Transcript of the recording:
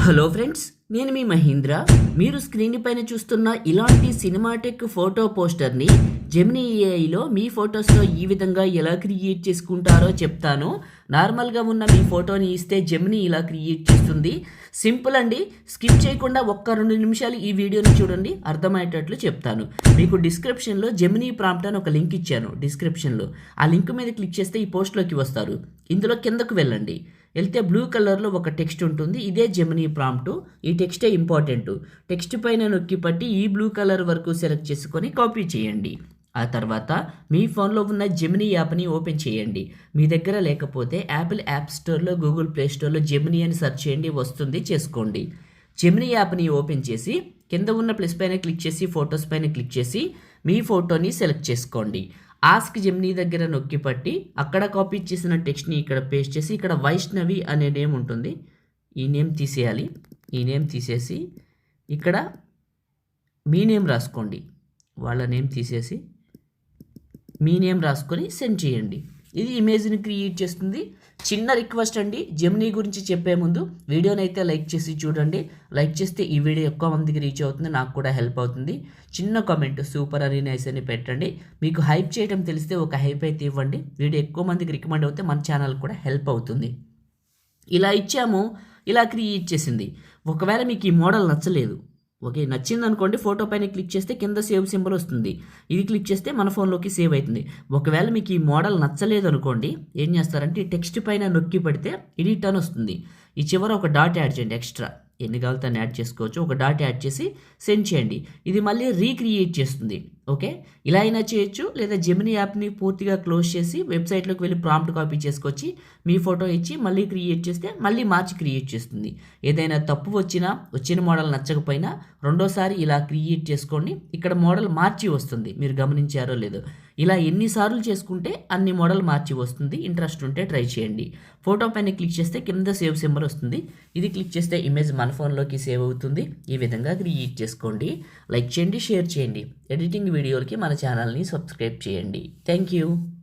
Hello friends, నేను మీ మహీంద్ర. మీరు screen పైన చూస్తున్న ఇలాంటి సినిమాటిక్ ఫోటో పోస్టర్ని జెమినీ ఏఐలో మీ ఫొటోస్లో ఈ విధంగా ఎలా క్రియేట్ చేసుకుంటారో చెప్తాను. నార్మల్గా ఉన్న మీ ఫోటోని ఇస్తే జెమినీ ఇలా క్రియేట్ చేస్తుంది. సింపుల్ అండి. స్కిప్ చేయకుండా ఒక్క 2 నిమిషాలు ఈ వీడియోని చూడండి, అర్థమయ్యేటట్లు చెప్తాను. మీకు డిస్క్రిప్షన్లో జెమినీ ప్రాంప్ట్ అని ఒక లింక్ ఇచ్చాను. డిస్క్రిప్షన్లో ఆ లింక్ మీద క్లిక్ చేస్తే ఈ పోస్ట్లోకి వస్తారు. ఇందులో కిందకు వెళ్ళండి. వెళ్తే బ్లూ కలర్లో ఒక టెక్స్ట్ ఉంటుంది. ఇదే జెమినీ ప్రాంప్ట్. ఈ టెక్స్టే ఇంపార్టెంట్. టెక్స్ట్ పైన నొక్కి పట్టి ఈ బ్లూ కలర్ వరకు సెలెక్ట్ చేసుకొని కాపీ చేయండి. ఆ తర్వాత మీ ఫోన్లో ఉన్న జెమినీ యాప్ని ఓపెన్ చేయండి. మీ దగ్గర లేకపోతే యాపిల్ యాప్ స్టోర్లో, గూగుల్ ప్లే స్టోర్లో జెమినీ అని సెర్చ్ చేయండి, వస్తుంది, చేసుకోండి. జెమినీ యాప్ని ఓపెన్ చేసి కింద ఉన్న ప్లస్ పైన క్లిక్ చేసి ఫొటోస్ పైన క్లిక్ చేసి మీ ఫోటోని సెలెక్ట్ చేసుకోండి. ఆస్క్ జెమినీ దగ్గర నొక్కి పట్టి అక్కడ కాపీ చేసిన టెక్స్ట్ని ఇక్కడ పేస్ట్ చేసి ఇక్కడ వైష్ణవి అనే నేమ్ ఉంటుంది, ఈ నేమ్ తీసేయాలి. ఈ నేమ్ తీసేసి ఇక్కడ మీ నేమ్ రాసుకోండి. వాళ్ళ నేమ్ తీసేసి మీ నేమ్ రాసుకొని సెండ్ చేయండి. ఇది ఇమేజ్ని క్రియేట్ చేస్తుంది. చిన్న రిక్వెస్ట్ అండి, జెమినీ గురించి చెప్పే ముందు వీడియోని అయితే లైక్ చేసి చూడండి. లైక్ చేస్తే ఈ వీడియో ఎక్కువ మందికి రీచ్ అవుతుంది, నాకు కూడా హెల్ప్ అవుతుంది. చిన్న కామెంట్ సూపర్ అని నైస్ అని పెట్టండి. మీకు హైప్ చేయడం తెలిస్తే ఒక హైప్ అయితే ఇవ్వండి. వీడియో ఎక్కువ మందికి రికమెండ్ అవుతే మన ఛానల్ కూడా హెల్ప్ అవుతుంది. ఇలా ఇచ్చాము, ఇలా క్రియేట్ చేసింది. ఒకవేళ మీకు ఈ మోడల్ నచ్చలేదు, ఓకే, నచ్చింది అనుకోండి, ఫోటో పైన క్లిక్ చేస్తే కింద సేవ్ సింబల్ వస్తుంది. ఇది క్లిక్ చేస్తే మన ఫోన్లోకి సేవ్ అవుతుంది. ఒకవేళ మీకు ఈ మోడల్ నచ్చలేదు అనుకోండి, ఏం చేస్తారంటే ఈ టెక్స్ట్ పైన నొక్కి పడితే ఎడిట్ అని వస్తుంది. ఈ చివర ఒక డాట్ యాడ్ చేయండి. ఎక్స్ట్రా ఎన్ని కావాలితే యాడ్ చేసుకోవచ్చు. ఒక డాట్ యాడ్ చేసి సెండ్ చేయండి. ఇది మళ్ళీ రీక్రియేట్ చేస్తుంది. ఓకే, ఇలా అయినా చేయొచ్చు. లేదా జెమినీ యాప్ని పూర్తిగా క్లోజ్ చేసి వెబ్సైట్లోకి వెళ్ళి ప్రాంప్ట్ కాపీ చేసుకొచ్చి మీ ఫోటో ఇచ్చి మళ్ళీ క్రియేట్ చేస్తే మళ్ళీ మార్చి క్రియేట్ చేస్తుంది. ఏదైనా తప్పు వచ్చిన మోడల్ నచ్చకపోయినా రెండోసారి ఇలా క్రియేట్ చేసుకోండి. ఇక్కడ మోడల్ మార్చి వస్తుంది. మీరు గమనించారో లేదో, ఇలా ఎన్నిసార్లు చేసుకుంటే అన్ని మోడల్ మార్చి వస్తుంది. ఇంట్రెస్ట్ ఉంటే ట్రై చేయండి. ఫోటో పైన క్లిక్ చేస్తే కింద సేవ్ సింబల్ వస్తుంది. ఇది క్లిక్ చేస్తే ఇమేజ్ మన ఫోన్లోకి సేవ్ అవుతుంది. ఈ విధంగా క్రియేట్ చేసుకోండి. లైక్ చేయండి, షేర్ చేయండి. ఎడిటింగ్ వీడియోలకి మన ఛానల్ని సబ్స్క్రైబ్ చేయండి. Thank you.